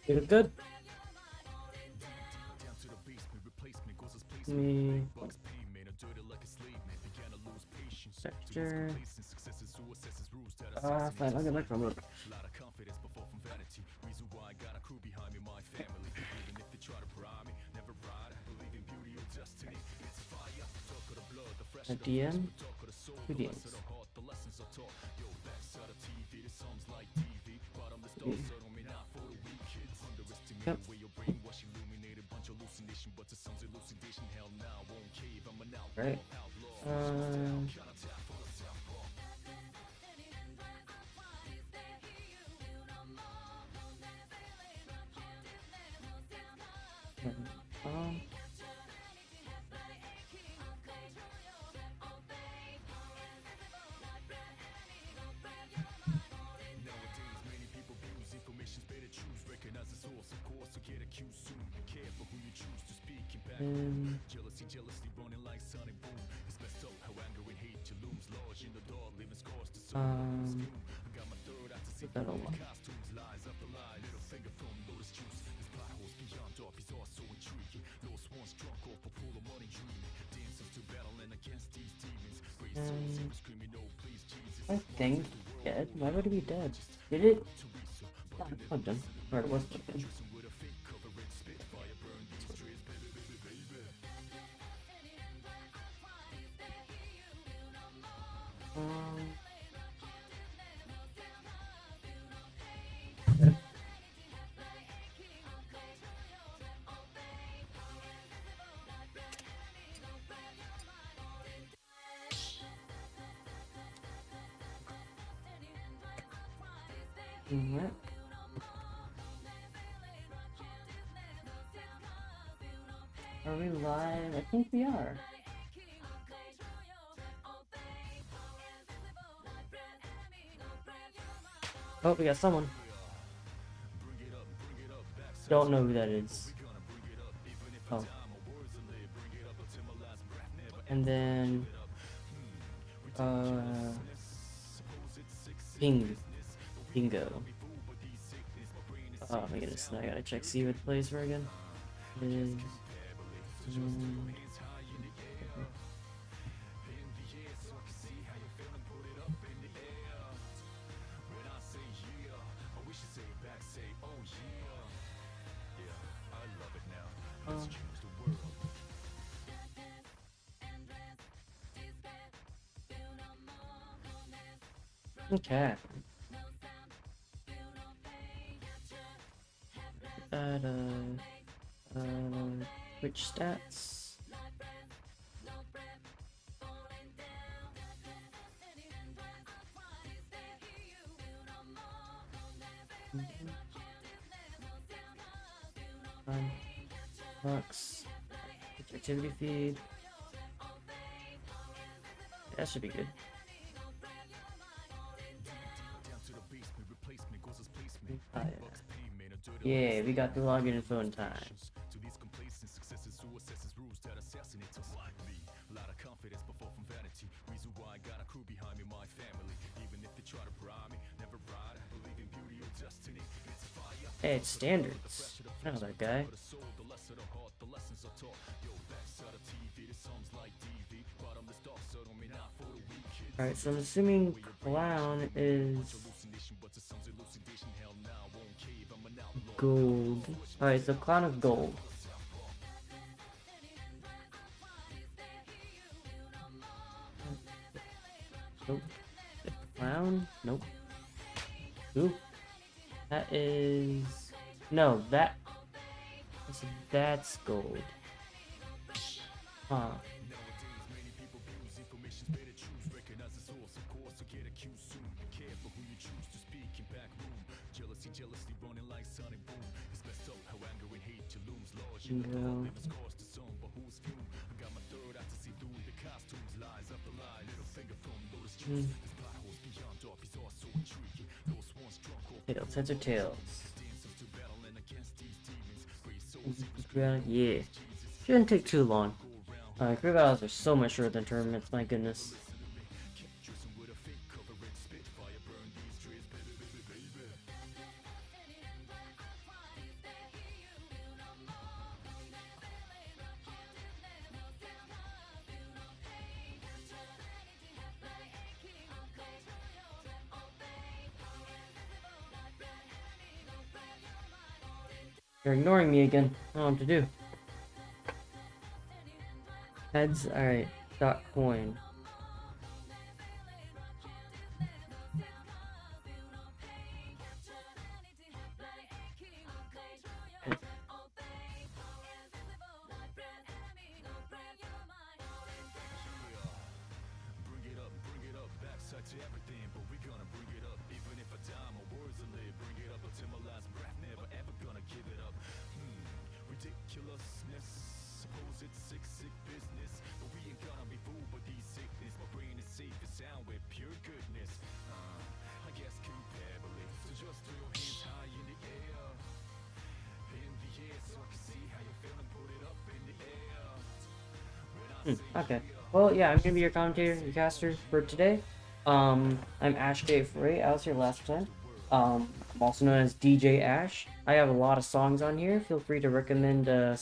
Good, good. Me sector. Fine. I'll get back from work. A DM. Two DMs. Yep. Right. Um. Um. Um. Um. Put that on. I think dead. Why would it be dead? Did it? No, it's plugged in. Or it was plugged in. Um. Yeah. Alright. Are we live? I think we are. Oh, we got someone. Don't know who that is. Oh. And then Bingo. Oh my goodness, now I gotta check see what plays for again. It is okay. That which stats? Lux. Activity feed. That should be good. Oh, yeah. Yeah, we got the login info in time. Hey, it's standards. I know that guy. Alright, so I'm assuming clown is gold. Alright, so clown is gold. Nope. Clown? Nope. Ooh. That is... No, that's gold. Huh. Bingo. Tails, heads or tails? Yeah. Shouldn't take too long. Career battles are so much shorter than tournaments, my goodness. You're ignoring me again. I don't know what to do. Heads? Alright. Dot coin. Okay. Well, yeah, I'm gonna be your commentator, your caster for today. I'm Ash848. I was here last time. I'm also known as DJ Ash. I have a lot of songs on here. Feel free to recommend a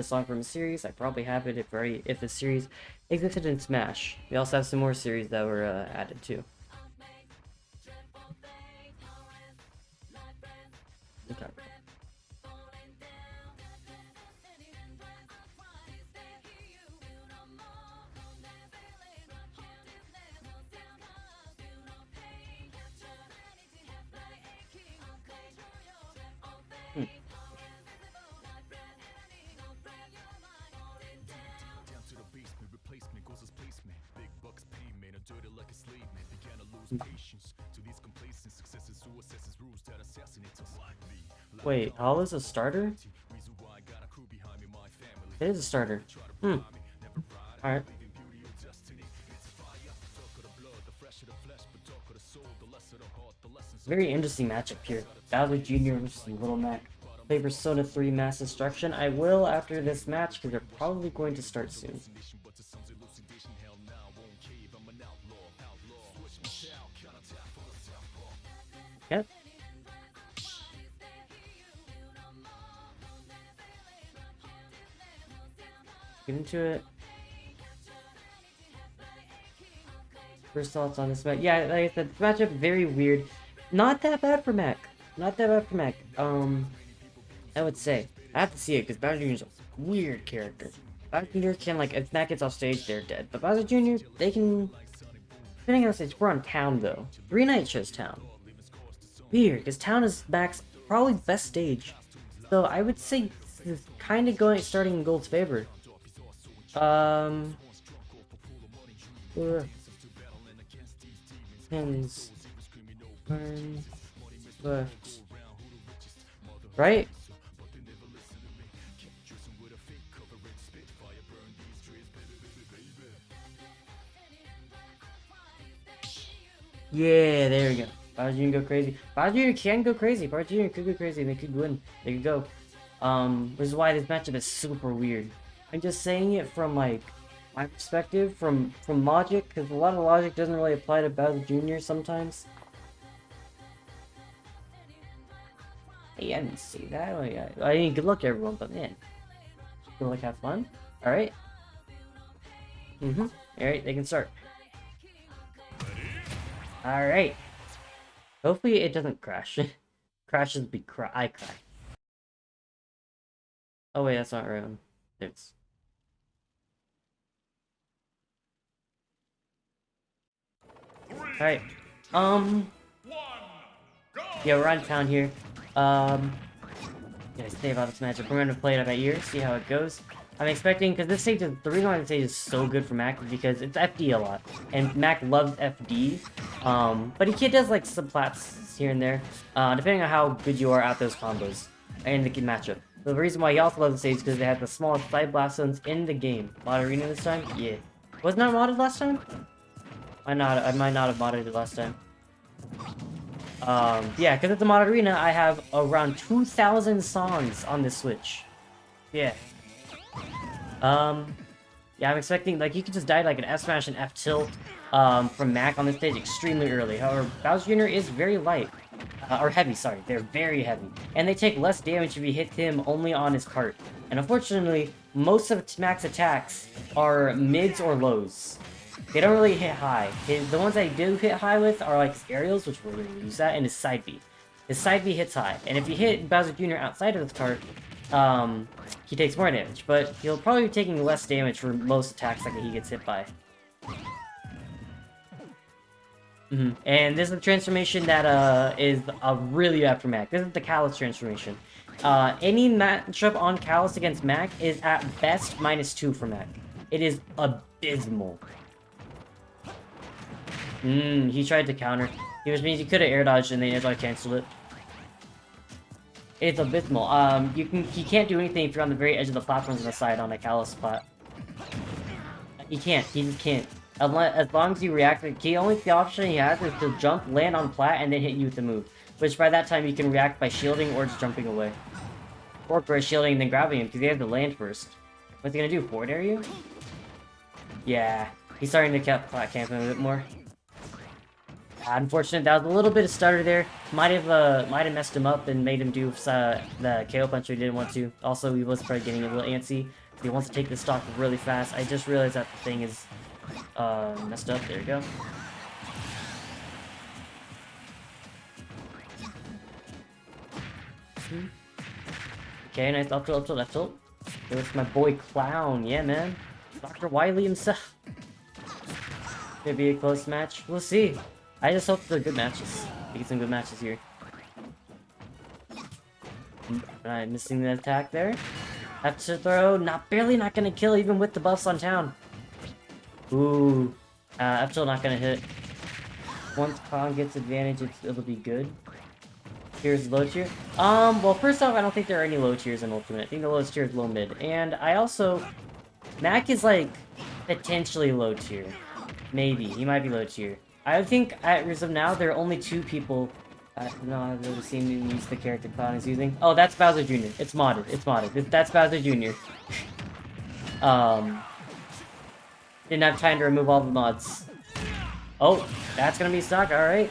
song from a series. I probably have it if the series existed in Smash. We also have some more series that were added too. Okay. Wait, Hall a starter? It is a starter. Alright. Very interesting matchup here. Bowser Jr. versus Little Mac. Play Persona 3 Mass Destruction. I will after this match because they're probably going to start soon. Yep. Get into it. First thoughts on this match. Yeah, like I said, this matchup very weird. Not that bad for Mac. Not that bad for Mac. I would say. I have to see it because Bowser Jr. is a weird character. Bowser Jr. can, like, if Mac gets off stage, they're dead. But Bowser Jr., they can... Depending on stage, we're on Town, though. 3-night shows Town. Weird, because Town is Mac's probably best stage. So I would say this is kind of starting in Gold's favor. Pins. Turn. Left. Right? Yeah, there we go. Bowser Jr. go crazy. Bowser Jr. can go crazy. Bowser Jr. could go crazy. They could win. They could go. Which is why this matchup is super weird. I'm just saying it from, like, my perspective, from logic, because a lot of logic doesn't really apply to Bowser Jr. sometimes. Hey, I didn't see that. I mean, good luck everyone, but man. Good luck, have fun. Alright. Alright, they can start. Alright. Hopefully it doesn't crash. Crashes be I cry. Oh wait, that's not right. It's... Alright. Yeah, we're on Town here. Yeah, stay about this matchup. We're gonna play it by ear, see how it goes. I'm expecting, because this stage, the reason why this stage is so good for Mac is because it's FD a lot, and Mac loves FD. But he does like some plats here and there, depending on how good you are at those combos in the matchup. The reason why he also loves the stage is because they have the smallest side blast zones in the game. Mod Arena this time? Yeah. Wasn't that modded last time? I might not have modded it last time. Yeah, because it's a mod arena, I have around 2,000 songs on the Switch. Yeah. Yeah, I'm expecting, like, you could just die like an F smash and F tilt, from Mac on this stage extremely early. However, Bowser Jr. is very light. Or heavy, sorry. They're very heavy. And they take less damage if you hit him only on his cart. And unfortunately, most of Mac's attacks are mids or lows. They don't really hit high. The ones I do hit high with are like his aerials, which we're going to use that, and his side B. His side B hits high, and if you hit Bowser Jr. outside of the card, he takes more damage, but he'll probably be taking less damage for most attacks that he gets hit by. And this is the transformation that is really bad for Mac. This is the Callus transformation. Any matchup on Callus against Mac is at best -2 for Mac. It is abysmal. He tried to counter. Which means he could have air dodged and then air dodge canceled it. It's abysmal. He can't do anything if you're on the very edge of the platforms on the side on a Callus spot. He can't. He just can't. As long as you react, the only option he has is to jump, land on plat, and then hit you with the move. Which by that time you can react by shielding or just jumping away. Or by shielding and then grabbing him because he has to land first. What's he gonna do? Forward air you? Yeah, he's starting to plat camp him a bit more. Unfortunate, that was a little bit of stutter there. Might have messed him up and made him do the KO punch he didn't want to. Also, he was probably getting a little antsy. He wants to take this stock really fast. I just realized that the thing is messed up. There you go. Okay, nice up tilt, left tilt. There's my boy Clown. Yeah, man. Dr. Wily himself. Gonna be a close match. We'll see. I just hope they're good matches. We get some good matches here. Alright, missing the attack there. Have to throw. Barely not gonna kill even with the buffs on town. Ooh. F-tilt not gonna hit. Once Kong gets advantage, it'll be good. Here's low tier. Well, first off, I don't think there are any low tiers in Ultimate. I think the lowest tier is low mid. And I also... Mac is, like, potentially low tier. Maybe. He might be low tier. I think, as of now, there are only 2 people... no, I've never seen him use the character Clown is using. Oh, that's Bowser Jr. It's modded. It's modded. That's Bowser Jr. Didn't have time to remove all the mods. Oh, that's gonna be stock. Alright.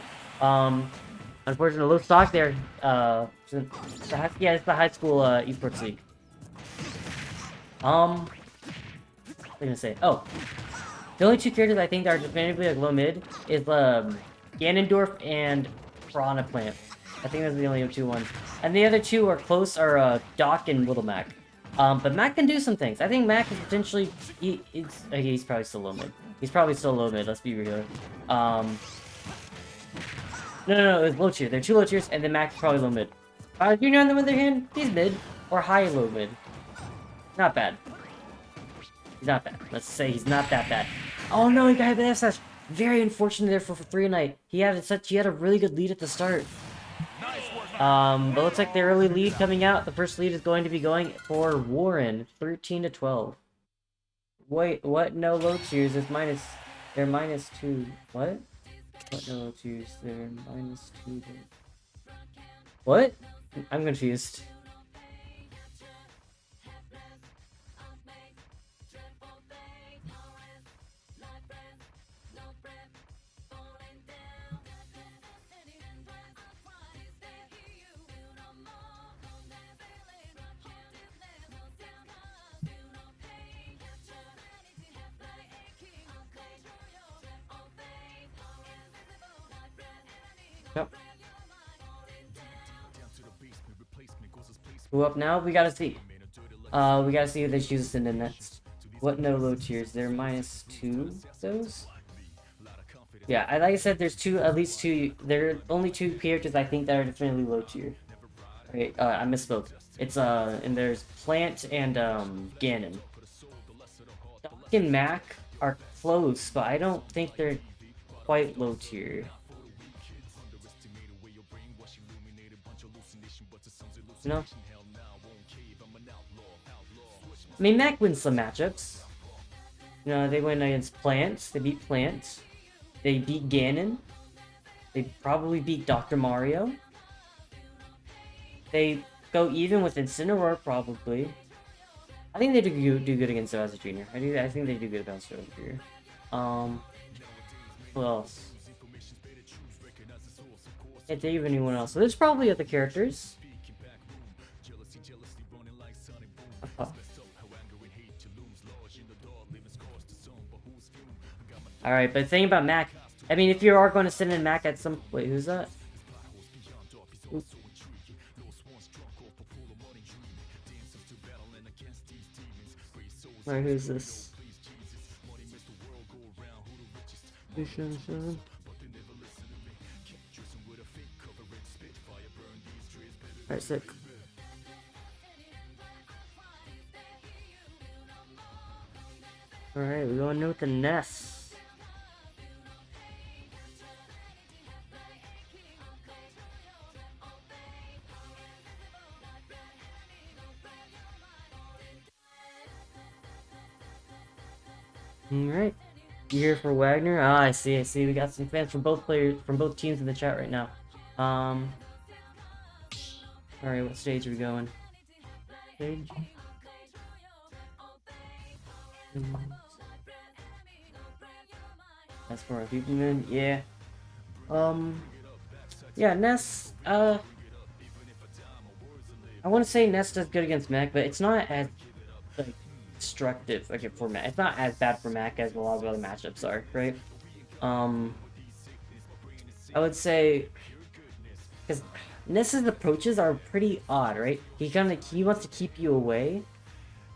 Unfortunately, low stock there. Yeah, it's the high school esports league. What am I gonna say? Oh, the only 2 characters I think that are definitively like low mid is Ganondorf and Piranha Plant. I think those are the only 2 ones. And the other 2 are close are Doc and Little Mac. But Mac can do some things. I think Mac is potentially he's probably still low mid. He's probably still low mid. Let's be real. No, it's low tier. There are 2 low tiers, and then Mac's probably low mid. Junior on the other hand, he's mid or high low mid. Not bad. He's not bad. Let's say he's not that bad. Oh no, he got hit by SH. Very unfortunate there for 3 Night. He had a really good lead at the start. But looks like the early lead coming out. The first lead is going to be going for Warren, 13-12. Wait, what? No low tiers. It's minus. They're -2. What? What no low tiers? They're -2. What? I'm confused. Yep. Who up now? We gotta see. We gotta see if they choose to send in next. What no low tiers? They're -2. Those? Yeah, like I said, there's at least 2. There are only 2 characters I think that are definitely low tier. Okay, I misspoke. It's and there's Plant and Ganon. Doc and Mac are close, but I don't think they're quite low tier. No. I mean, Mac wins some matchups. You know, they win against Plants. They beat Plants. They beat Ganon. They probably beat Dr. Mario. They go even with Incineroar, probably. I think they do good against Bowser Jr. I think they do good against Bowser Jr. Who else? Can't think of anyone else. So there's probably other characters. Alright, but the thing about Mac, I mean, if you are going to send in Mac at some... Wait, who's that? Alright, who's this? Alright, sick. Alright, we're going in with the Ness. Alright. You here for Wagner? Ah, I see, I see. We got some fans from both teams in the chat right now. Alright, what stage are we going? Stage? That's for our people, man. Yeah. Yeah, Ness, I want to say Ness does good against Mac, but it's not as, like, destructive, like, for Mac. It's not as bad for Mac as a lot of other matchups are, right? I would say, because Ness's approaches are pretty odd, right? He wants to keep you away.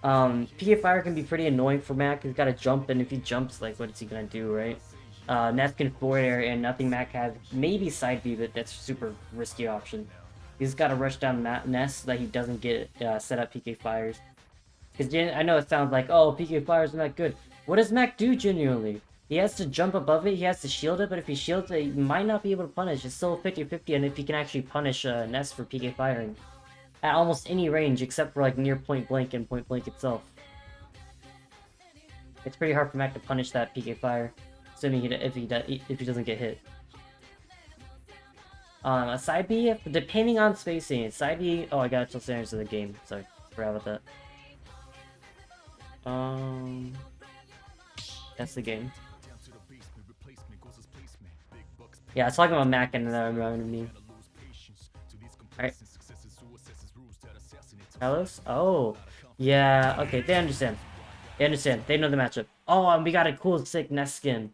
PK Fire can be pretty annoying for Mac. He's got to jump, and if he jumps, like, what is he gonna do, right? Ness can forward air, and nothing Mac has. Maybe side B, but that's a super risky option. He's got to rush down Ness so that he doesn't get set up PK Fires. Because I know it sounds like, oh, PK Fires are not good. What does Mac do genuinely? He has to jump above it, he has to shield it, but if he shields it, he might not be able to punish. It's still 50-50, and if he can actually punish Ness for PK Firing at almost any range, except for like near point blank and point blank itself. It's pretty hard for Mac to punish that PK Fire, assuming if he doesn't get hit. A side B, depending on spacing, side B. Oh, I got till standards of the game. Sorry, forgot about that. That's the game. Yeah, I was talking about Mac and me. Alright. Kalos? Oh. Yeah, okay, they understand. They understand. They know the matchup. Oh, and we got a cool, sick Nest skin.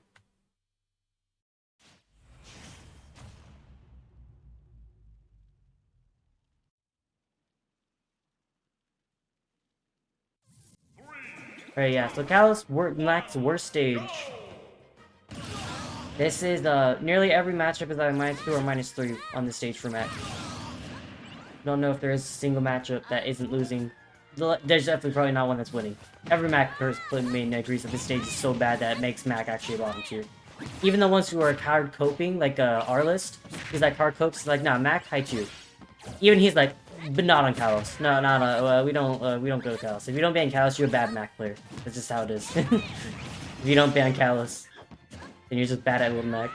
Alright, yeah, so Kalos, Mac's worst stage. This is, nearly every matchup is either -2 or -3 on this stage for Mac. Don't know if there is a single matchup that isn't losing. There's definitely probably not one that's winning. Every Mac main agrees that this stage is so bad that it makes Mac actually a bottom tier. Even the ones who are hard coping, like our list, he's like hard copes, like, nah, Mac, high tier. Even he's like, but not on Kalos. No, we don't go to Kalos. If you don't ban Kalos, you're a bad Mac player. That's just how it is. If you don't ban Kalos, then you're just bad at Little Mac.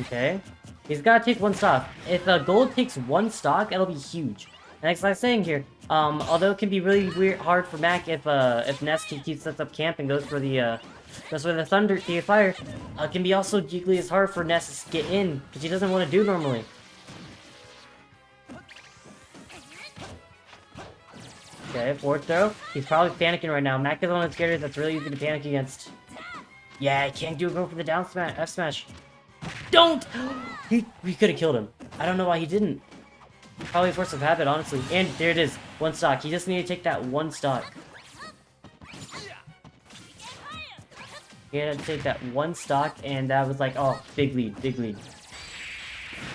Okay. He's gotta take one stock. If gold takes one stock, it'll be huge. And like I was saying here, although it can be really hard for Mac if Ness sets up camp and goes for the Thunder to fire, it can be also equally as hard for Ness to get in, because he doesn't want to do normally. Okay, forward throw. He's probably panicking right now. Mac is one of the characters that's really easy to panic against. Yeah, I can't go for the down smash, F smash. Don't! He could have killed him. I don't know why he didn't. Probably force of habit, honestly. And there it is. One stock. He just needed to take that one stock. He had to take that one stock, and that was like, oh, big lead, big lead.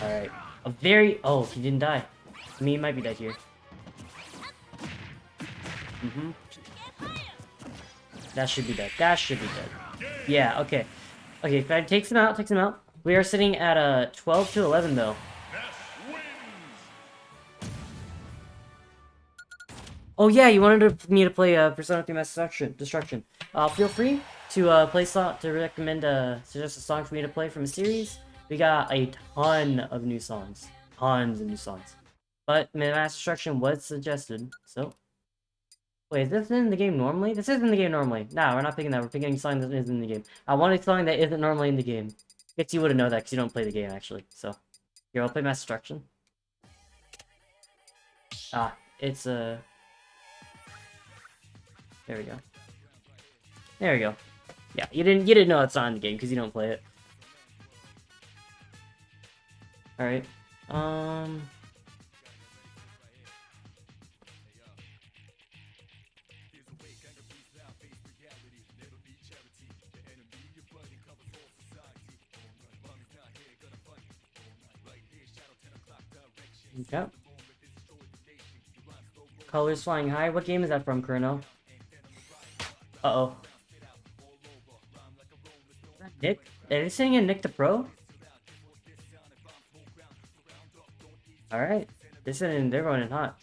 Alright. Oh, he didn't die. I mean, he might be dead here. That should be dead. That should be dead. Yeah, okay. Okay, if I takes him out, We are sitting at 12 to 11 though. Oh yeah, you wanted me to play Persona 3 Mass Destruction. Feel free to recommend suggest a song for me to play from a series. We got a ton of new songs. Tons of new songs. But Mass Destruction was suggested, so. Wait, is this in the game normally? This is in the game normally. Nah, we're not picking that. We're picking a song that is in the game. I want a song that isn't normally in the game. Guess you wouldn't know that because you don't play the game, actually. So, here, I'll play Mass Destruction. Ah, it's There we go. There we go. Yeah, you didn't know it's not in the game because you don't play it. All right. Um. Yep. Colors flying high. What game is that from, Colonel? Uh-oh. Nick? Are they saying in Nick the Pro? Alright. They're going in hot.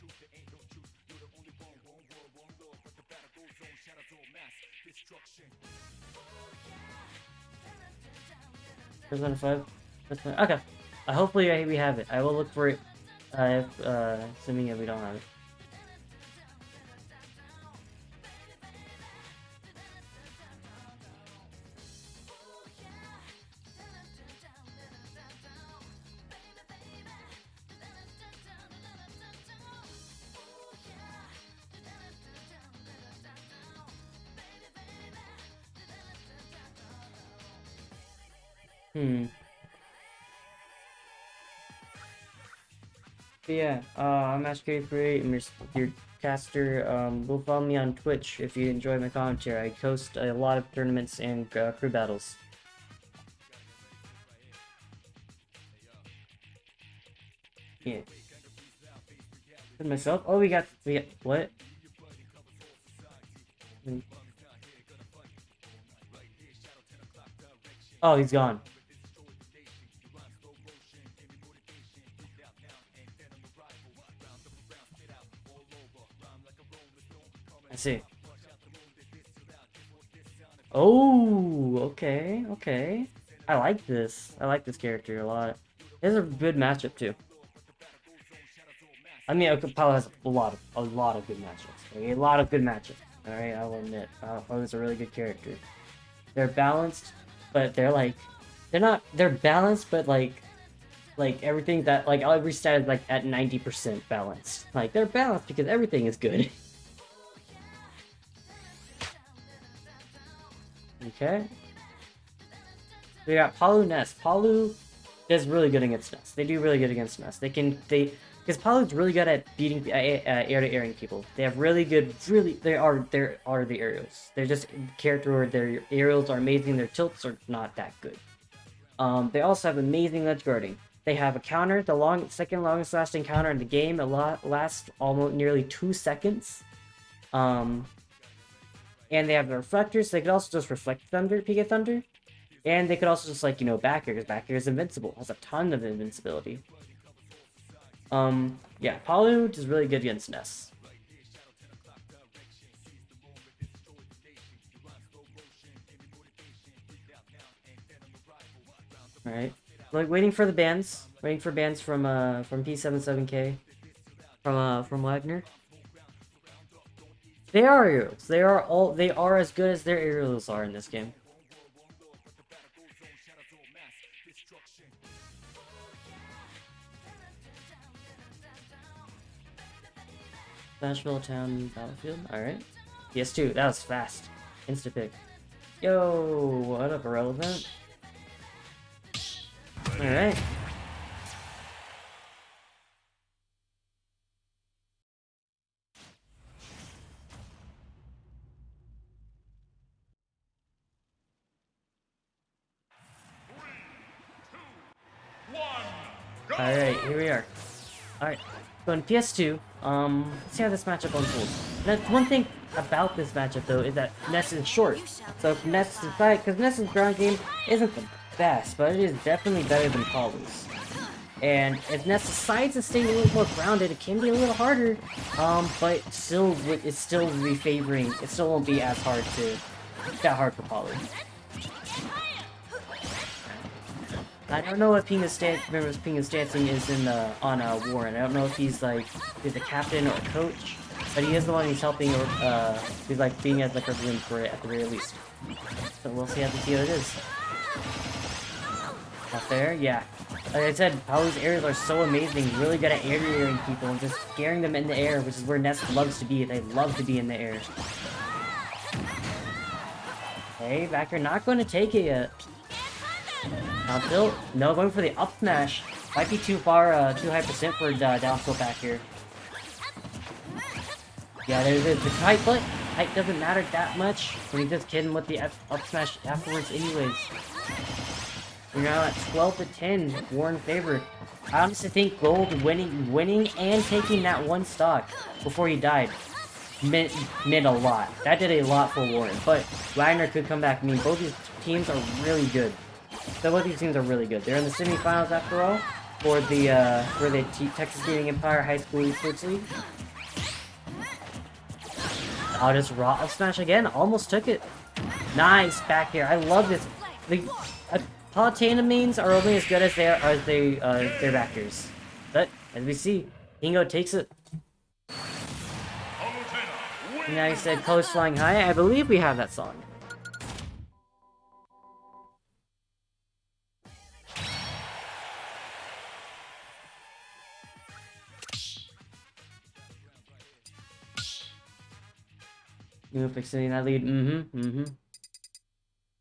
First one to 5. Okay. Hopefully we have it. I will look for it. Assuming that we don't have it. But yeah, I'm AshK3. I'm your caster. Go follow me on Twitch if you enjoy my commentary. I host a lot of tournaments and crew battles. Yeah. For myself? Oh, we got what? Oh, he's gone. I see. Oh, okay, okay. I like this. I like this character a lot. This is a good matchup too. I mean, Paulo has a lot of good matchups. Okay? A lot of good matchups. All right, I'll admit. Paulo's a really good character. They're balanced, but they're not. They're balanced, but like everything that every stat is like at 90% balanced. Like they're balanced because everything is good. Okay. We got Palu Ness. Palu is really good against Ness. They do really good against Ness. Because Palu's really good at beating air-to-airing people. They have really good, they are the aerials. They're just character where their aerials are amazing. Their tilts are not that good. They also have amazing ledge guarding. They have a counter, the second longest lasting counter in the game. It lasts almost nearly 2 seconds. And they have the reflectors, so they could also just reflect Thunder, PK Thunder. And they could also just, back air, because back air is invincible. Has a ton of invincibility. Yeah, Palu is really good against Ness. Alright. Waiting for the bans. Waiting for bans from P77K. From Wagner. They are aerials. They are as good as their aerials are in this game. Nashville Town Battlefield. Alright. PS2, that was fast. Insta pick. Yo, what up, Irrelevant? Alright. Alright, here we are. Alright, so in PS2, let's see how this matchup unfolds. That's one thing about this matchup, though, is that Ness is short. So if Ness decides, because Ness's ground game isn't the best, but it is definitely better than Paulu's. And if Ness decides to stay a little more grounded, it can be a little harder, but it's still be favoring, it still won't be as hard that hard for Paulu. I don't know if Pinga's dancing is on Warren. I don't know if he's a captain or a coach, but he is the one who's helping or he's being as a room for it at the very least. So we'll see how it is. Up there, yeah. Like I said, Paulu's aerials are so amazing, really good at air-to-airing people and just scaring them in the air, which is where Ness loves to be. They love to be in the air. Okay, back here, not going to take it yet. Now tilt. No, going for the up smash. Might be too far, too high percent for down tilt back here. Yeah, there's the height, but height doesn't matter that much when you just hit him with the up smash afterwards anyways. We're now at 12 to 10, Warren favored. I honestly think Gold winning and taking that one stock before he died meant a lot. That did a lot for Warren, but Wagner could come back. I mean, both these teams are really good. So both these teams are really good. They're in the semifinals after all for the Texas Gaming Empire High School Esports League. I'll just raw up smash again. Almost took it. Nice back here. I love this. The Palutena mains are only as good as their backers. But as we see, Kingo takes it. Now he said "Colors Flying High." I believe we have that song. You know, fixing that lead.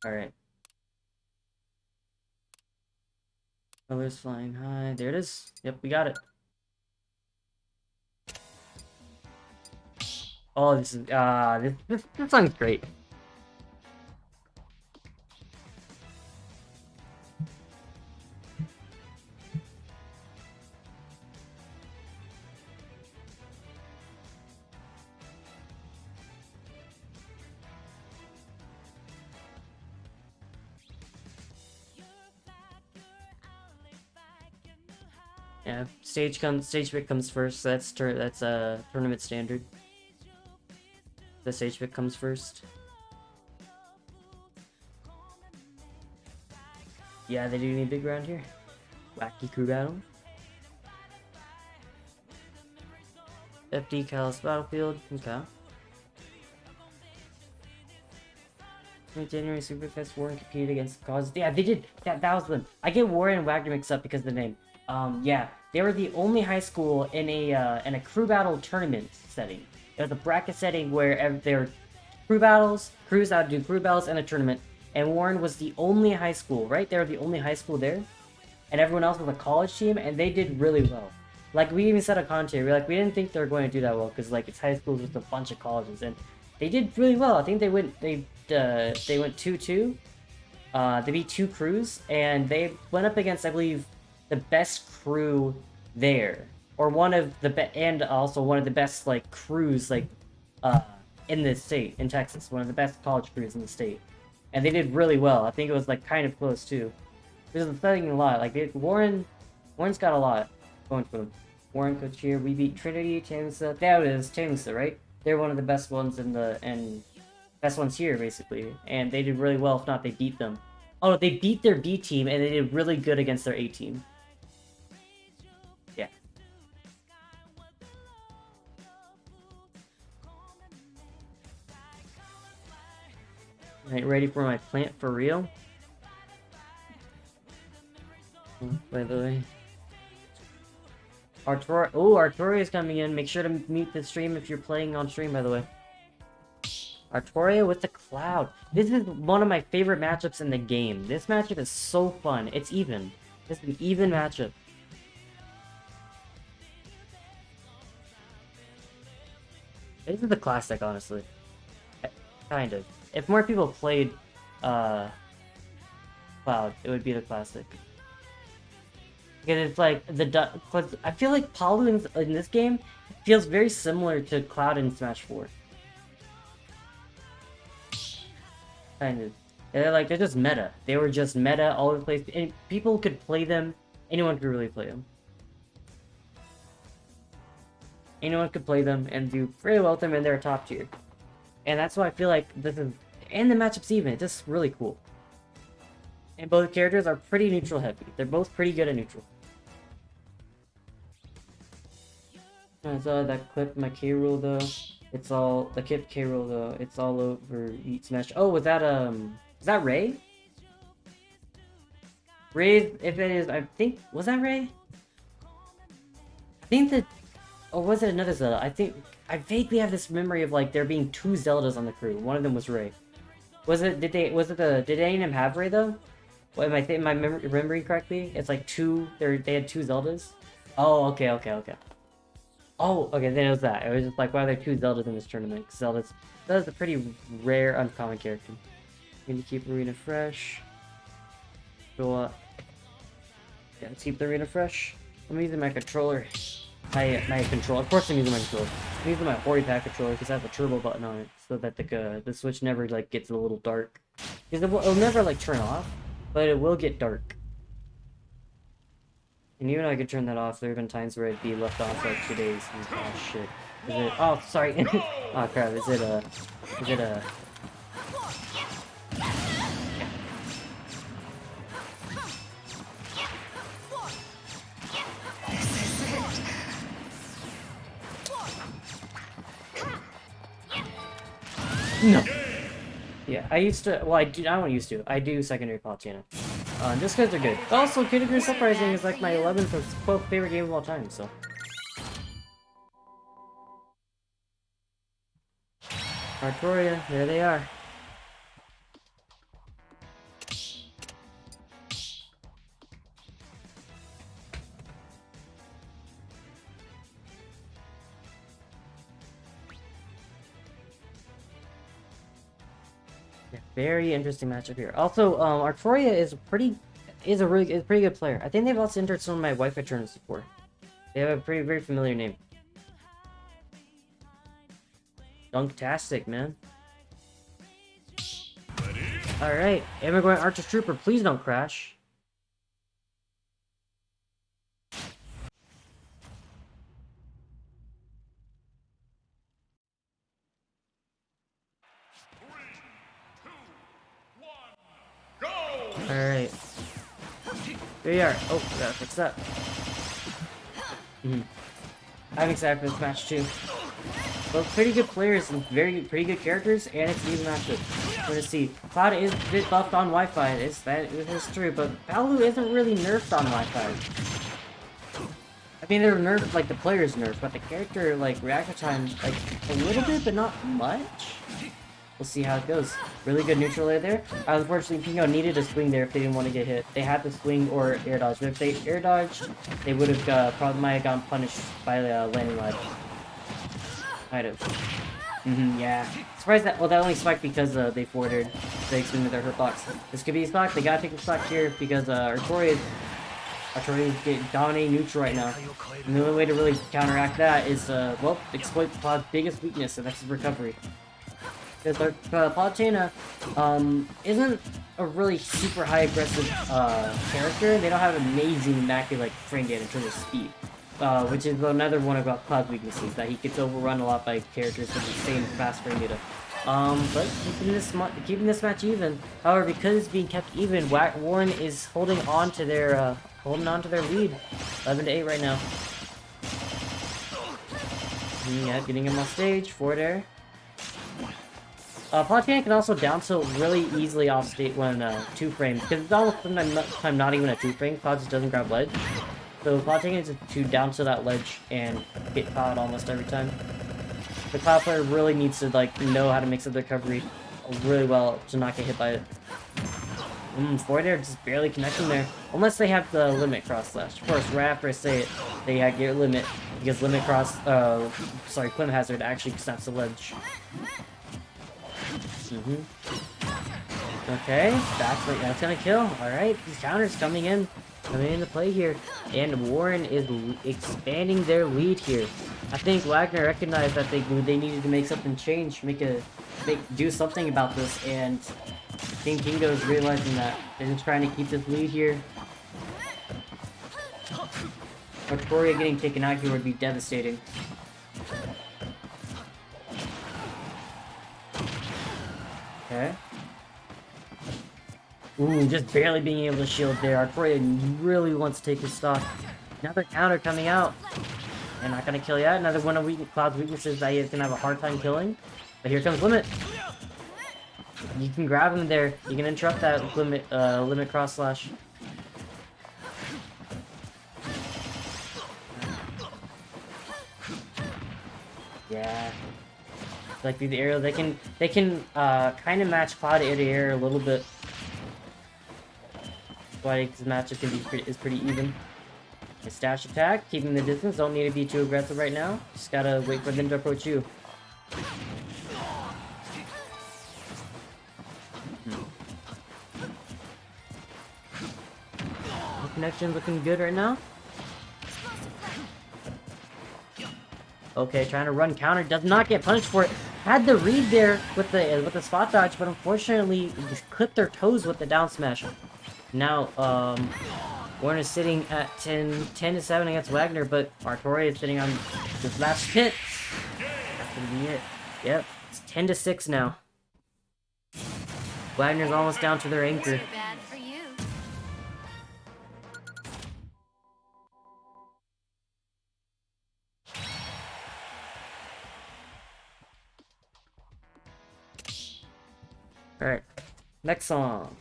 Alright. Colors Flying High. There it is. Yep, we got it. Oh, this is this song's great. Yeah, stage pick comes first. So that's tournament standard. The stage pick comes first. Yeah, they do need big round here. Wacky crew battle. FD Callus Battlefield. Okay. January Superfest Warren competed against causes. Yeah, they did. That was them. I get Warren and Wagner mixed up because of the name. Yeah, they were the only high school in a crew battle tournament setting. It was a bracket setting where there were crews that would do crew battles and a tournament. And Warren was the only high school, right? They were the only high school there. And everyone else was a college team, and they did really well. Like, we even said a commentary, we didn't think they were going to do that well, because, like, it's high schools with a bunch of colleges, and they did really well. I think they went 2-2. They beat 2 crews, and they went up against, I believe, the best crew there. Or one of the and also one of the best, like, crews, like, in the state, in Texas. One of the best college crews in the state. And they did really well. I think it was, like, kind of close, too. This is exciting a lot. Like, Warren's got a lot going for them. Warren coach here. We beat Trinity, Tamsa. There it is, Tamsa, right? They're one of the best ones best ones here, basically. And they did really well. If not, they beat them. Oh, they beat their B team, and they did really good against their A team. Yeah. Alright, ready for my plant for real? Oh, by the way. Artoria is coming in. Make sure to mute the stream if you're playing on stream, by the way. Artoria with the Cloud. This is one of my favorite matchups in the game. This matchup is so fun. It's even. This is an even matchup. This is the classic, honestly. Kind of. If more people played Cloud, it would be the classic. Because it's like I feel like Palu in this game feels very similar to Cloud in Smash 4. Kind of. They're just meta. They were just meta all over the place. And people could play them. Anyone could really play them. Anyone could play them and do very well with them, and they're top tier. And that's why I feel like this is... And the matchup's even. It's just really cool. And both characters are pretty neutral heavy. They're both pretty good at neutral. I saw that clip, my K rule though. It's all the K rule though. It's all over Eat Smash. Oh, was that is that Ray? Ray, if it is, I think was that Ray? I think that, or was it another Zelda? I vaguely have this memory of like there being 2 Zeldas on the crew. One of them was Ray. Did any of them have Ray though? What am I remembering correctly? It's like they had two Zeldas. Oh, okay, okay, okay. Oh, okay, then it was that. It was just like, why are there two Zeldas in this tournament? 'Cause Zelda's a pretty rare, uncommon character. I'm gonna keep arena fresh. So, yeah, let's keep the arena fresh. I'm using my controller. My controller. Of course I'm using my controller. I'm using my Hori Pack controller because it has a turbo button on it, so that the Switch never like gets a little dark. Because it'll never like turn off, but it will get dark. And even though I could turn that off, there have been times where it'd be left off for like 2 days. And, oh shit. Is it? Oh, sorry. Oh crap. Is it a? No. Yeah, I used to. Well, I don't used to. I do secondary Palutena. Just because they're good. Also, Kid Icarus Uprising is like my 11th or 12th favorite game of all time, so. Artoria, there they are. Yeah, very interesting matchup here. Also, Artoria is a pretty good player. I think they've also entered some of my Wi-Fi tournaments before. They have a very familiar name. Dunktastic, man. Alright, and we're going Archer Trooper. Please don't crash. Alright. Here we are. Oh, we gotta fix that. I'm excited for this match too. Both pretty good players and pretty good characters, and it's an even matchup. We're gonna see. Cloud is a bit buffed on Wi-Fi. That is true, but Palu isn't really nerfed on Wi-Fi. I mean, they're nerfed like the player's nerfed, but the character like reaction time like a little bit, but not much. We'll see how it goes. Really good neutral layer there. Unfortunately, Pingo needed a swing there if they didn't want to get hit. They had to swing or air dodge. But if they air dodged, they would have probably might have gotten punished by the landing ledge. Might have. Yeah. Surprised that. Well, that only spiked because they forwarded. They extended their hurt box. This could be a stock. They gotta take the stock here because Artoria is getting dominating neutral right now. And the only way to really counteract that is well, exploit Cloud's biggest weakness, and that's his recovery. Because Palutena isn't a really super high aggressive character. They don't have amazing immaculate frame data in terms of speed. Which is another one of Cloud's weaknesses, that he gets overrun a lot by characters with the same fast frame data. But keeping this match even. However, because it's being kept even, Warren is holding on to their lead, 11-8 right now. Yeah, getting him off stage, forward air. Palutena can also down tilt really easily off stage when 2 frames, because it's almost sometimes not even a 2 frame. Cloud just doesn't grab ledge. So Palutena is to down to that ledge and get Cloud almost every time. The Cloud player really needs to like know how to mix up the recovery really well to not get hit by it. Forward air just barely connecting there, unless they have the limit cross slash. Of course, right after I say it, they get limit because limit cross. Climate hazard actually snaps the ledge. Okay, that's gonna kill. All right, these counters coming into play here, and Warren is expanding their lead here. I think Wagner recognized that they needed to make something change, do something about this, and King Kingo is realizing that. They're just trying to keep this lead here. Artoria getting taken out here would be devastating. Okay. Ooh, just barely being able to shield there. Artoria really wants to take his stock. Another counter coming out. They're not gonna kill yet. Another one of Cloud's weaknesses that he's gonna have a hard time killing. But here comes Limit. You can grab him there. You can interrupt that limit cross slash. Yeah. Like through the aerial, they can kind of match Cloud air to air a little bit. why this matchup is pretty even. His dash attack, keeping the distance. Don't need to be too aggressive right now. Just gotta wait for them to approach you. The connection looking good right now. Okay, trying to run counter, does not get punished for it. Had the read there with the spot dodge, but unfortunately just clipped their toes with the down smash. Now, Warner's sitting at 10-7 against Wagner, but Artore is sitting on this last hit. That's gonna be it. Yep, it's 10-6 now. Wagner's almost down to their anchor. Alright, next song.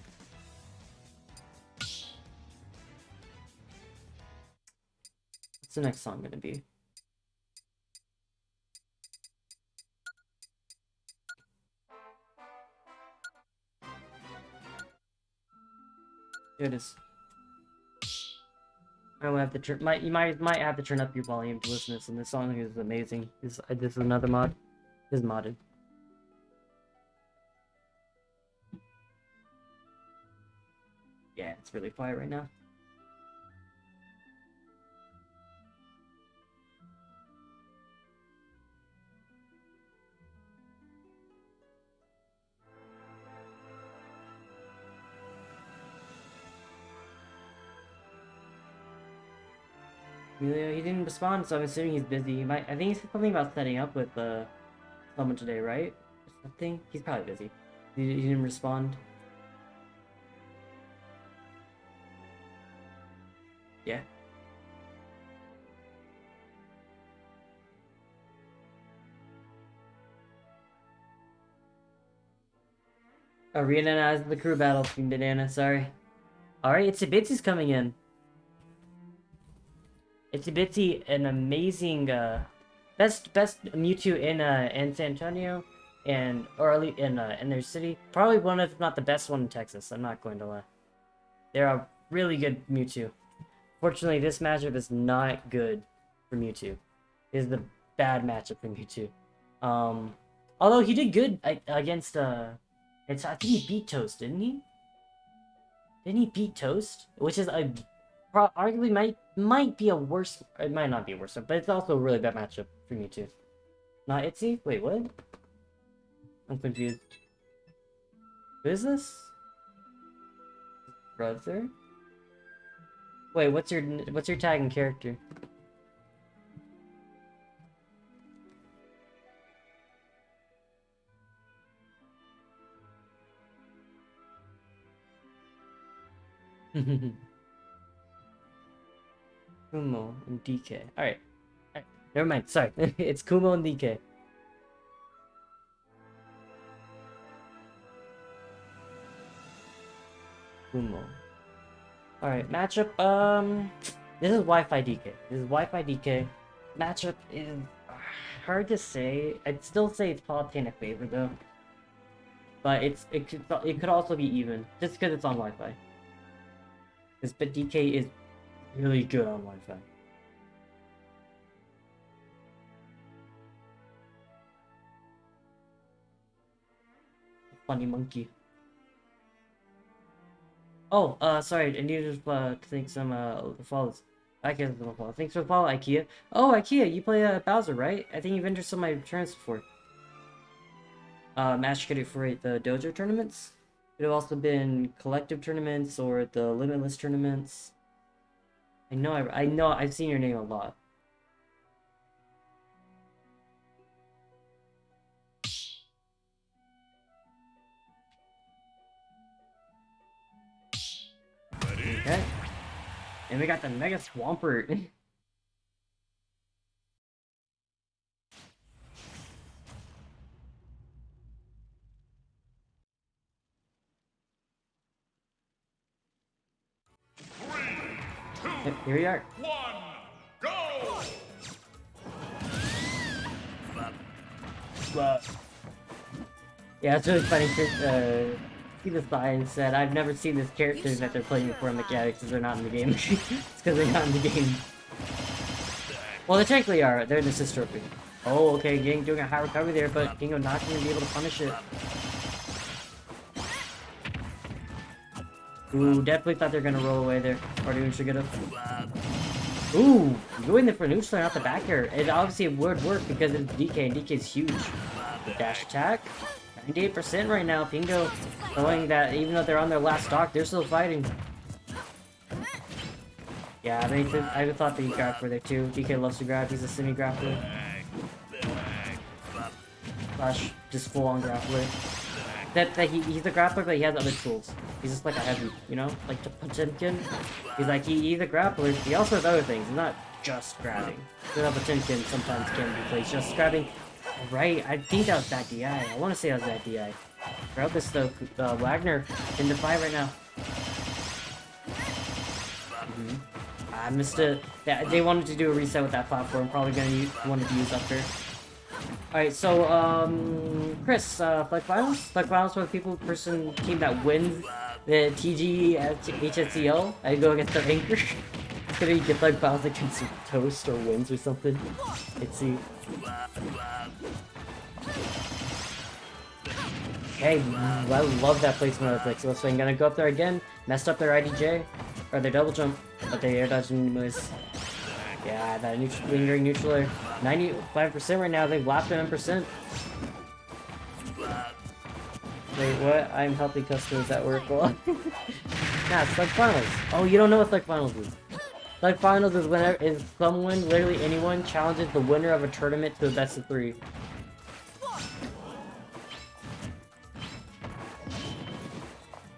What's the next song gonna be? Here it is. I will have to turn. You might have to turn up your volume to listen to this. And this song is amazing. This is another mod. This is modded. Yeah, it's really quiet right now. Emilio, he didn't respond, so I'm assuming he's busy. I think he said something about setting up with someone today, right? Or something. He's probably busy. He didn't respond. Yeah. Arena as the crew battle team, Banana, sorry. Alright, Itsubitsu's coming in. Itsubitsu, an amazing best Mewtwo in San Antonio and early in their city. Probably one of, if not the best one in Texas, I'm not going to lie. They're a really good Mewtwo. Fortunately, this matchup is not good for Mewtwo. It is the bad matchup for Mewtwo. Although he did good against I think he beat Toast, didn't he? Didn't he beat Toast? Which is arguably might be a worse. It might not be a worse, but it's also a really bad matchup for Mewtwo. Not Itzy? Wait, what? I'm confused. Who is this? Brother? Wait, what's your tag and character? Kumo and DK. Alright. Never mind, sorry. It's Kumo and DK. Kumo. Alright, matchup, this is Wi-Fi DK. This is Wi-Fi DK. Matchup is hard to say. I'd still say it's Palutena favor though. But it could also be even, just because it's on Wi-Fi. But DK is really good on Wi-Fi. Funny monkey. Oh, sorry, I needed to thank some follows. I guess it's follow. Thanks for the follow, IKEA. Oh, IKEA, you play Bowser, right? I think you've entered some of my returns before. Match credit for the dojo tournaments. It have also been collective tournaments or the limitless tournaments. I know I've seen your name a lot. Okay. And we got the Mega Swampert. Here we are. Go! Yeah, it's really funny. see the sign said, I've never seen this character that they're playing before mechanics because they're not in the game. It's because they're not in the game. Well, they technically are. They're in the sister trophy. Oh, okay, doing a high recovery there, but Gingo not going to be able to punish it. Ooh, definitely thought they were going to roll away there. Or doing should get up. Ooh, going there for neutral, not the back air. It obviously would work because it's DK, and DK is huge. Dash attack. 98% right now. Pingo showing that even though they're on their last stock, they're still fighting. Yeah, I thought that he grabbed for there too. DK loves to grab. He's a semi-grappler. Slash, just full-on grappler. He's a grappler, but he has other tools. He's just like a heavy, you know? Like Potemkin. He's like, he's a grappler. He also has other things. He's not just grabbing. You know, Potemkin sometimes can be played just grabbing. Right, I think that was that DI. I want to say that was that DI. Grab this though, Wagner in the fight right now. I missed it. Yeah, they wanted to do a reset with that platform. Probably wanted to use up there. Alright, so, Chris, Flag Finals? Flag Finals for the team that wins the TGE at HSEL. I go against their anchor. It's gonna get Flag Finals against Toast or wins or something. Let's see. Hey, I love that placement of the flick. So I'm gonna go up there again, messed up their IDJ, or their double jump, but they air dodge and miss. Yeah, that lingering neutral air. 95% right now, they've lapped 1%. Wait, what? I'm helping customers at work. Well, nah, it's Thug Finals. Oh, you don't know what Thug Finals is. Thug Finals is whenever someone, literally anyone, challenges the winner of a tournament to a best of 3.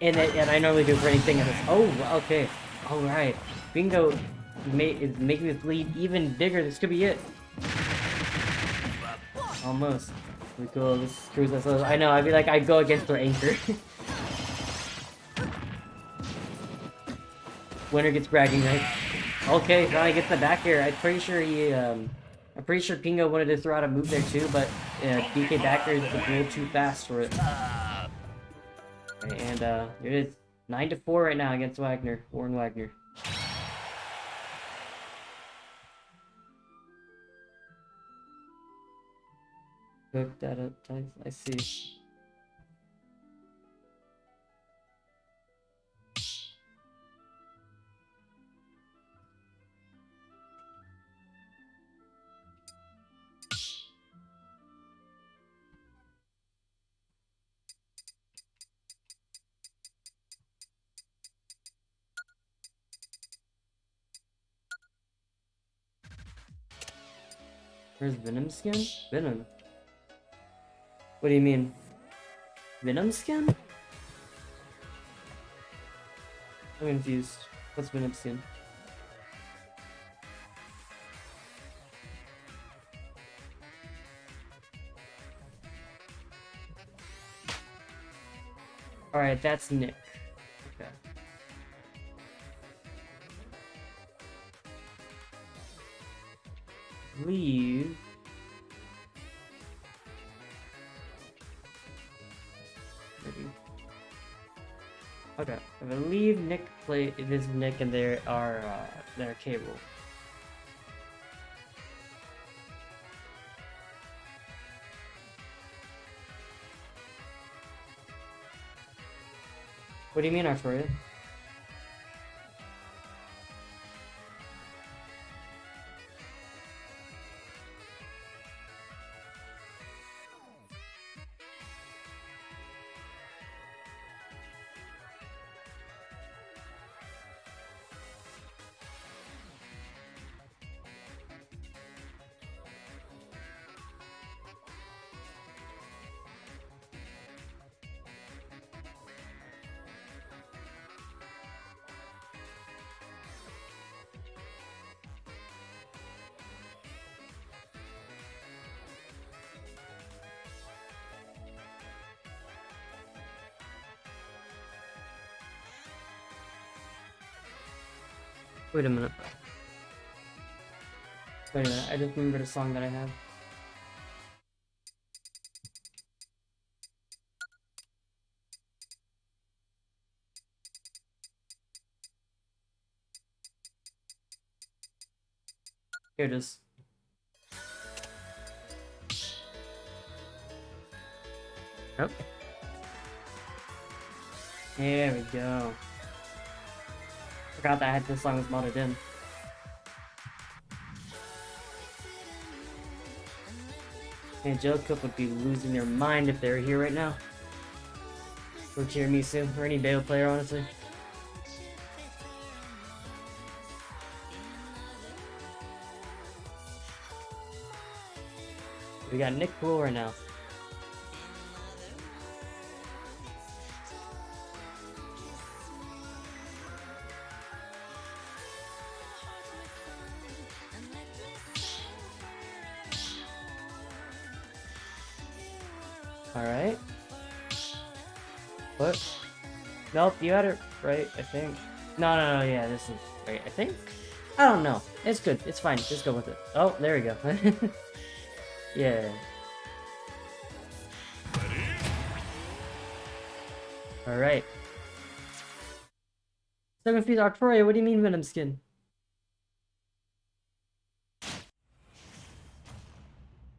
And I normally do for anything. Oh, okay. Alright. Bingo is making this lead even bigger. This could be it. Almost. Pretty cool. This screws us up. I know, I'd be like, I'd go against their anchor. Winner gets bragging rights. Okay, now he gets the back air. I'm pretty sure Pingo wanted to throw out a move there too, but DK back air is a little too fast for it. Okay, and it is 9-4 right now against Wagner. Warren Wagner. Hook that up, I see. Where's Venom skin? Venom. What do you mean? Venom skin? I'm confused. What's Venom skin? Alright, that's Nick. Okay. Leave. Maybe. Okay, I believe Nick it is Nick and there are their cable. What do you mean, Artoria? Wait a minute. Wait a minute, I just remembered a song that I have. Here it is. Nope. There we go. Forgot that I had this song was modded in. And Joe Cook would be losing their mind if they were here right now. Or Tiramisu, or any Bayo player, honestly. We got Nick Poole right now. Alright. What? Nope, you had it right, I think. No, yeah, this is right, I think? I don't know. It's good, it's fine, just go with it. Oh, there we go. Yeah. Alright. So confused, Arctoria, what do you mean Venom skin?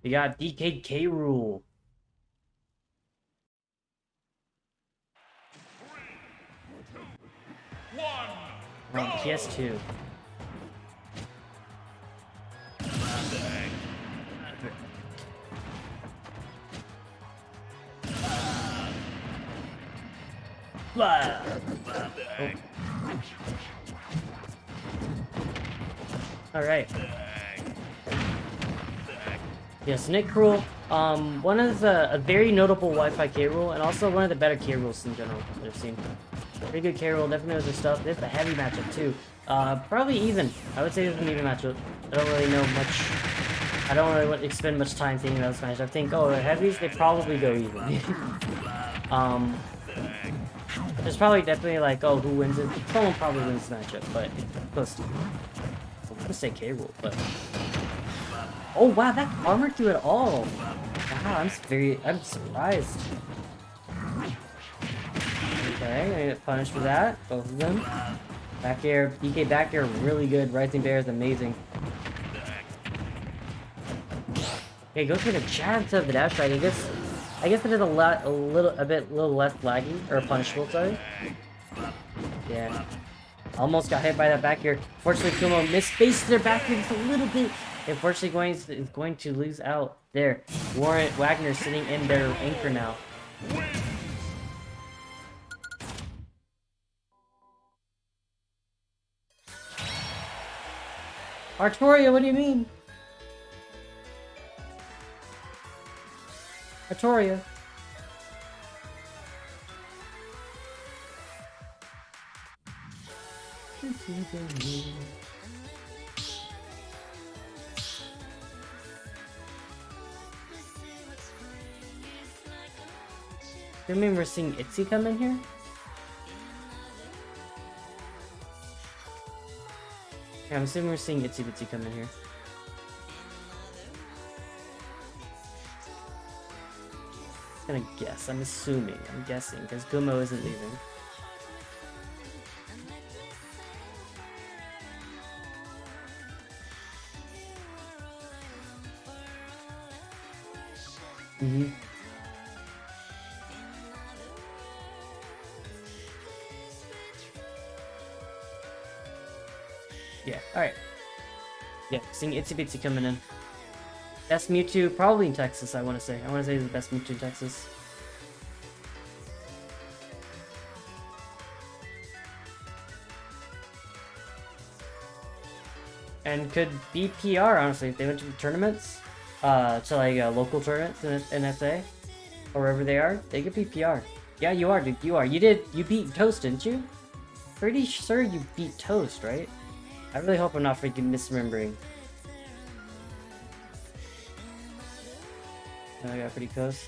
We got DKK rule. PS2. Blah. Oh. All right. Yes, Nick Cruel. One of a very notable Wi-Fi K rule, and also one of the better K rules in general that I've seen. Pretty good K rule, definitely knows their stuff. There's a heavy matchup too. Probably even. I would say it's an even matchup. I don't really know much. I don't really want to spend much time thinking about this match. I think, oh, the heavies, they probably go even. There's probably definitely like, oh, who wins it? Someone probably wins the matchup, but it's close to. I'm gonna say K rule, but. Oh wow, that armored you at all. Wow, I'm surprised. Okay, I get punished for that. Both of them. Back air, DK back air, really good. Rising Bear is amazing. Okay, go for the chance of the dash strike. I guess it is a bit less laggy or punishable. Sorry. Yeah. Almost got hit by that back air. Fortunately, Kumo misspaced their back air just a little bit. Unfortunately, is going to lose out there. Wagner sitting in their anchor now. Artoria, what do you mean? Artoria. You mean we're seeing Itzy come in here? Yeah, I'm assuming we're seeing Itsy Bitsy come in here. I'm gonna guess. I'm assuming. I'm guessing because Gumo isn't leaving. Yeah, alright. Yeah, seeing Itsy Bitsy coming in. Best Mewtwo, probably in Texas, I want to say. I want to say he's the best Mewtwo in Texas. And could be PR, honestly, if they went to the tournaments, to like local tournaments in SA, or wherever they are, they could be PR. Yeah, you are, dude, you are. You beat Toast, didn't you? Pretty sure you beat Toast, right? I really hope I'm not freaking misremembering. I got pretty close.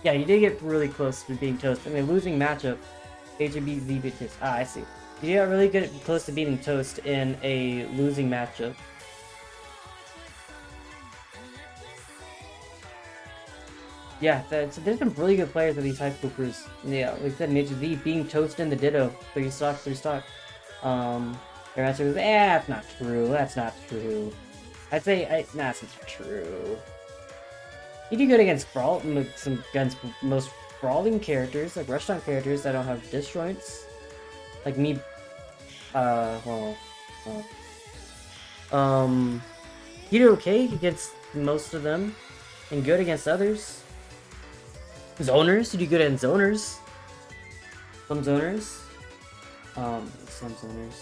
Yeah, you did get really close to being Toast. I mean, losing matchup, HB beat Toast. Ah, I see. You got really good, close to beating Toast in a losing matchup. Yeah, so there's some really good players at these high school crews. Yeah, like I said, HB being Toast in the Ditto. 3 stock. Right Their answer was, that's not true. That's not true. I'd say, nah, that's not true. You do good against most brawling characters, like restaurant characters that don't have disjoints. Like me, you do okay against most of them, and good against others. Zoners, you do good against zoners. Some zoners. Some zoners.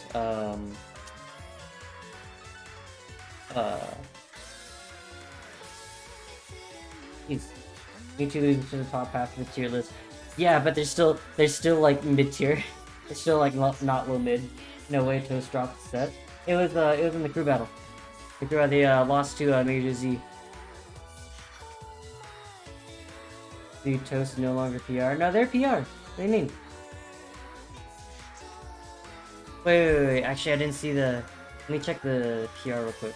Me too losing to the top half of the tier list. Yeah, but they're still like mid tier. They're still like not low mid. No way Toast dropped the set. It was in the crew battle. The crew battle, they lost to Major Z. The Toast is no longer PR. No, they're PR. What do you mean? Wait. Actually, I didn't see the. Let me check the PR real quick.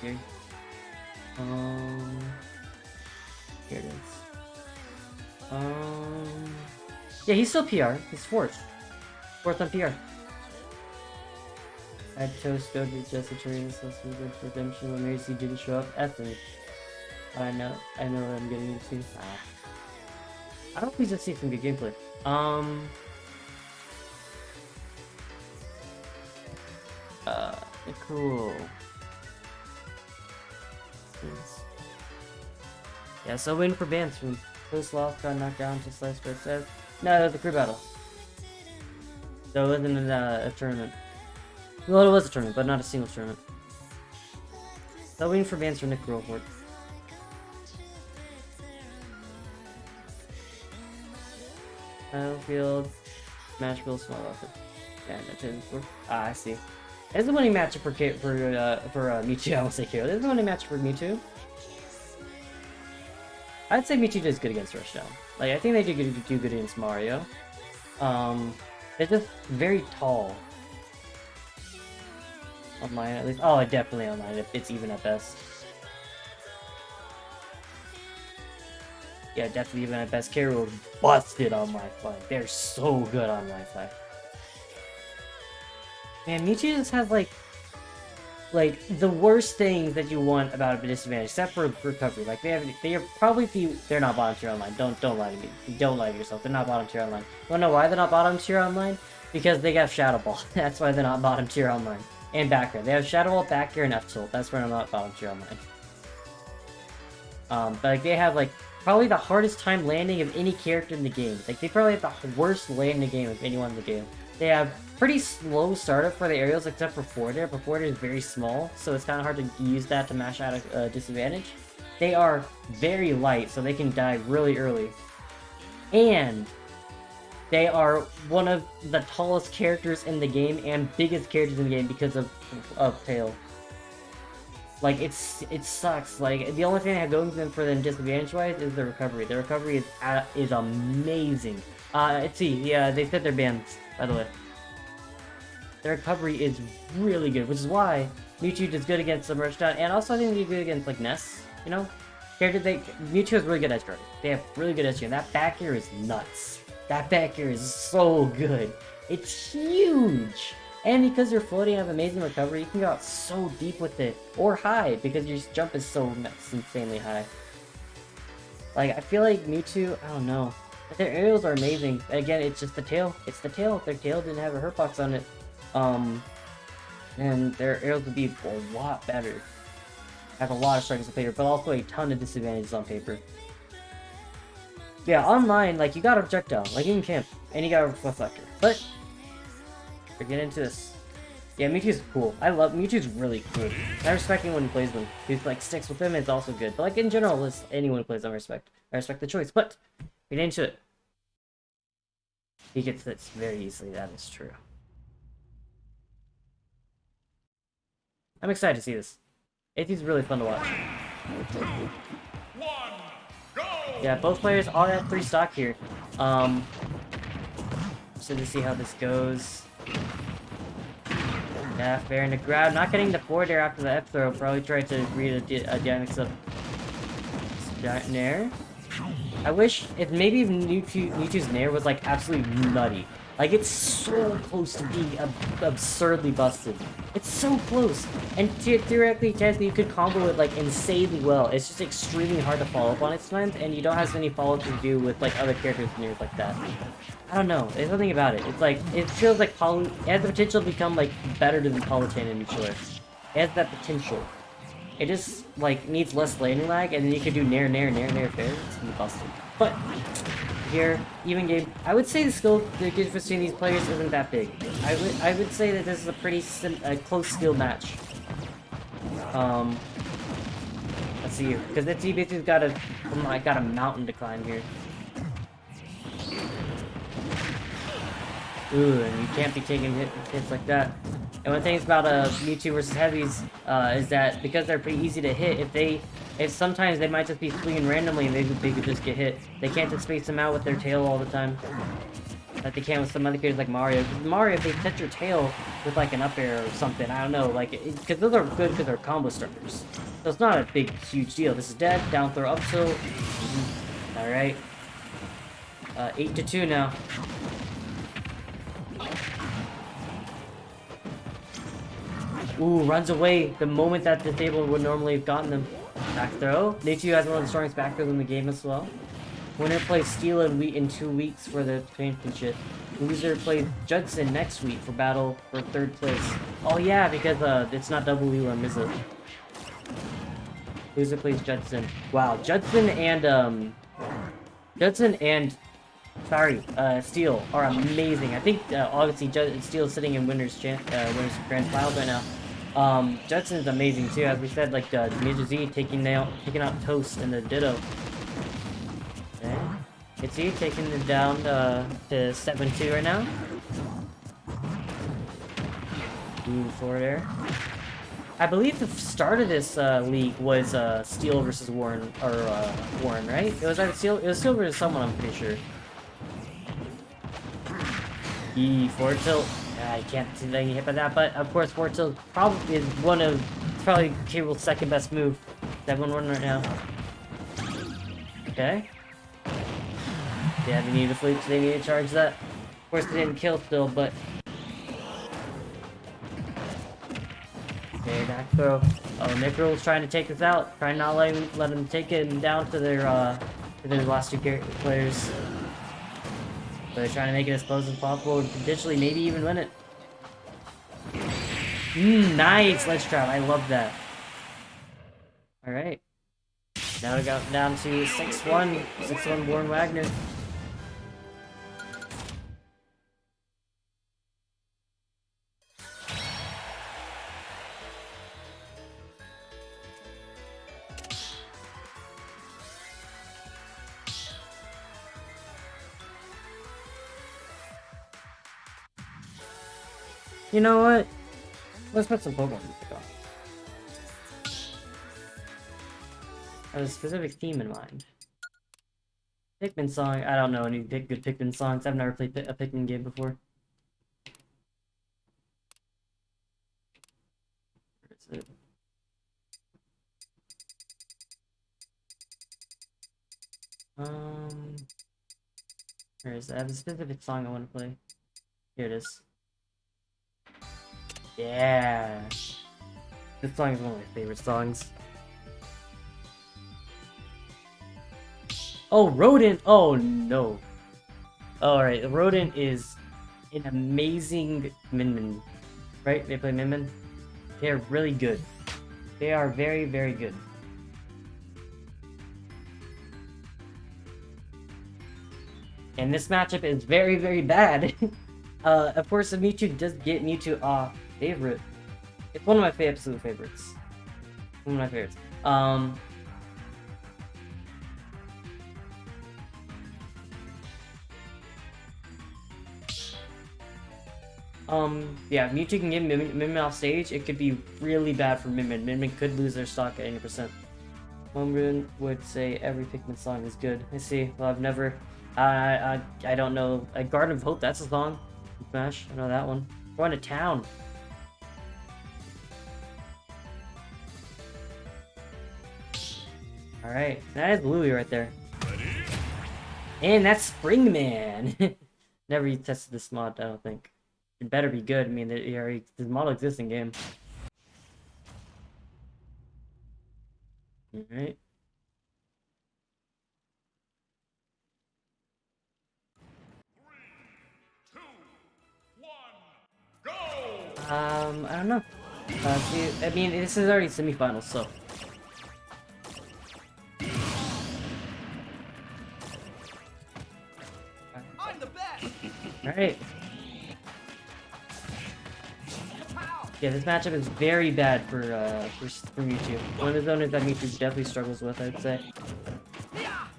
Here. Here it is. Yeah, he's still PR. He's fourth. Fourth on PR. I chose go to just a train assessment for redemption when Mary C didn't show up. Ethnic. I know what I'm getting into. I don't please just see some good gameplay. Cool. Yeah, so win for bands from Post Lost got knocked down to Slice Bird says. No, it was a crew battle. So it wasn't a tournament. Well, it was a tournament, but not a single tournament. So win for bands from Nick Growford. Battlefield, Smashville, small rocket. Yeah, no, I see. It's the winning matchup for Mewtwo. I won't say KO. It's the winning matchup for Mewtwo. I'd say Mewtwo does good against Rushdown. Like, I think they do good against Mario. They're just very tall. Online, at least. Oh, definitely online. It's even at best. Yeah, definitely even at best. K. Rool busted on Wi-Fi. They're so good on Wi-Fi. Man, Mewtwo just has like the worst things that you want about a disadvantage, except for recovery. Like they're not bottom tier online. Don't lie to me. Don't lie to yourself. They're not bottom tier online. You wanna know why they're not bottom tier online? Because they got Shadow Ball. That's why they're not bottom tier online. And back air. They have Shadow Ball, back air, and F tilt. That's why they're not bottom tier online. But like they have like probably the hardest time landing of any character in the game. Like they probably have the worst land in the game of anyone in the game. They have pretty slow startup for the aerials except for forward air, but forward air is very small, so it's kind of hard to use that to mash out a disadvantage. They are very light, so they can die really early. And they are one of the tallest characters in the game and biggest characters in the game because of tail. Like, it sucks. Like, the only thing I have going for them disadvantage-wise is the recovery. The recovery is amazing. Let's see. Yeah, they said they're banned, by the way. Their recovery is really good, which is why Mewtwo is good against some Rushdown, and also I think they're good against, like, Ness, you know? Mewtwo is really good at guard. They have really good SG, and that back air is nuts. That back air is so good. It's huge! And because you're floating, you have amazing recovery, you can go out so deep with it. Or high, because your jump is so insanely high. Like, I feel like Mewtwo, I don't know. Their aerials are amazing. Again, it's just the tail. It's the tail. If their tail didn't have a hurt box on it, and their aerials would be a lot better. Have a lot of struggles on paper, but also a ton of disadvantages on paper. Yeah, online, like, you got a projectile, like you can camp, and you got a reflector. But we're getting into this. Yeah, Mewtwo's cool. Mewtwo's really good. I respect anyone who plays them. Who like sticks with them, it's also good. But like in general, anyone who plays them, I respect the choice. But we get into it. He gets this very easily, that is true. I'm excited to see this. It's really fun to watch. 3, 2, 1, go! Yeah, both players all have 3 stock here. So to see how this goes. Yeah, fair in the grab. Not getting the forward air after the F throw. Probably tried to read a dynamics up. Giant Nair. I wish if Mewtwo's Nair was like absolutely nutty. Like, it's so close to being absurdly busted. It's so close. And theoretically, technically, you could combo it, like, insanely well. It's just extremely hard to follow up on its strength, and you don't have so many follow-ups to do with, like, other characters and yours like that. I don't know. There's something about it. It's like, it feels like it has the potential to become, like, better than Palutena and Nuclear. It has that potential. It just, like, needs less landing lag, and then you could do nair fair. It's gonna be busted. But, here, even game, I would say the skill difference between these players isn't that big. I would say that this is a pretty close skill match. Let's see here, because that basically got a mountain to climb here. Ooh, and you can't be taking hits like that. And one thing about Mewtwo versus Heavies is that because they're pretty easy to hit, if sometimes they might just be swinging randomly and they could just get hit. They can't just space them out with their tail all the time, like they can with some other characters like Mario. Mario, if they touch your tail with like an up air or something, I don't know, like because those are good because they're combo starters. So it's not a big, huge deal. This is dead. Down throw, up tilt. All right. 8-2 now. Ooh, runs away the moment that the table would normally have gotten them. Back throw. Mewtwo has one of the strongest back throws in the game as well. Winner plays Steel in 2 weeks for the championship. Loser plays Judson next week for battle for 3rd place. Oh yeah, because it's not W or Mizzle. Loser plays Judson. Wow, Judson and Steel are amazing. I think obviously Steel is sitting in winners grand finals right now. Judson's amazing too, as we said, like Ninja Z taking out Toast and the Ditto. Okay. Itzy taking it down to 7-2 right now. Ooh, forward air. I believe the start of this league was Steel versus Warren, or Warren, right? It was either Steel. It was Steel versus someone, I'm pretty sure. Forward tilt. I can't see anything hit by that, but of course forward tilt probably is probably Cable's second best move. 7-1 right now. Okay. Yeah, they need to fleet, so they need to charge that. Of course, they didn't kill still, but. Okay, back throw. Oh, Necro's trying to take this out. Trying not let him take it down to their last two players. So they're trying to make it as close as possible and potentially maybe even win it. Nice ledge trap. I love that. Alright. Now we got down to 6-1. 6-1 Born Wagner. You know what? Let's put some Pokemon music on. I have a specific theme in mind. Pikmin song. I don't know any good Pikmin songs. I've never played a Pikmin game before. Where is it? Where is it? I have a specific song I want to play. Here it is. Yeah. This song is one of my favorite songs. Oh, Rodent! Oh, no. Alright, Rodent is an amazing Min. Right? They play Min. They're really good. They are very, very good. And this matchup is very, very bad. Of course, the Mewtwo does get Mewtwo off favorite. It's one of my absolute favorites. One of my favorites. Yeah, Mewtwo can get Min off stage. It could be really bad for Min. Min could lose their stock at 80%. One would say every Pikmin song is good. I see. Well, I've never. I don't know. Garden of Hope. That's a song. Smash. I know that one. Going to town. Alright, that is Louie right there. And that's Springman! Never tested this mod, I don't think. It better be good. I mean, this model exists in game. Alright. I don't know. See, I mean, this is already semifinals, so. I'm the best. Alright. Yeah, this matchup is very bad for Mewtwo. One of the zones that Mewtwo definitely struggles with, I'd say.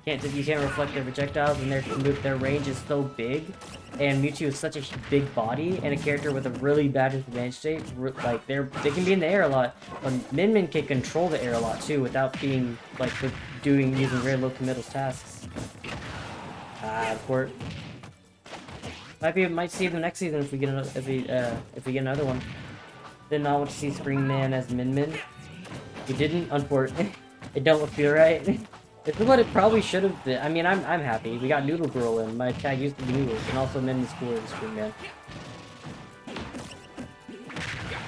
You can't reflect their projectiles, and their range is so big. And Mewtwo is such a big body, and a character with a really bad disadvantage state. Like they can be in the air a lot, but Min can control the air a lot too, without being like using very low committal tasks. Court. Might see them next season if we get if we get another one. Did not want to see Spring Man as Min. We didn't, unfortunately. It don't feel right. This is what it probably should have been. I mean, I'm happy. We got Noodle Girl in. My tag used to be Noodles, and also Min is cooler than Spring Man.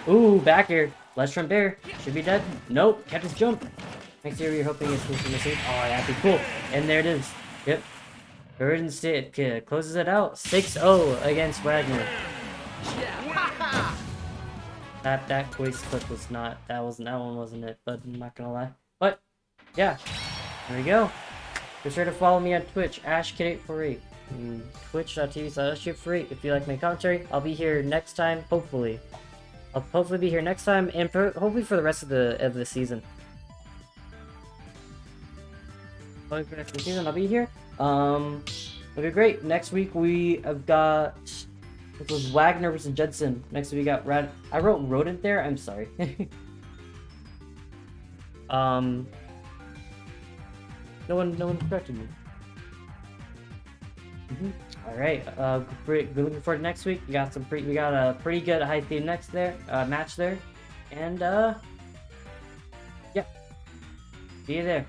Ooh, back air. Let's Trump Bear. Should be dead. Nope, kept his jump. Next year, we're hoping it's missing. Oh, that'd be cool. And there it is. Yep. Burden State closes it out. 6-0 against Wagner. That voice clip was not. That one wasn't it. But I'm not gonna lie. But yeah, there we go. Be sure to follow me on Twitch, AshKid848. Twitch.tv/AshKid848 if you like my commentary. I'll be here next time. Hopefully, I'll hopefully be here next time, and hopefully for the rest of the season. Hopefully for the rest of the season, I'll be here. It'll be great. Next week we have got. This was Wagner versus Judson. Next we got Rad. I wrote Rodent there. I'm sorry. No one corrected me. All right. We're looking forward to next week. We got a pretty good high theme match there, and yeah, see you there.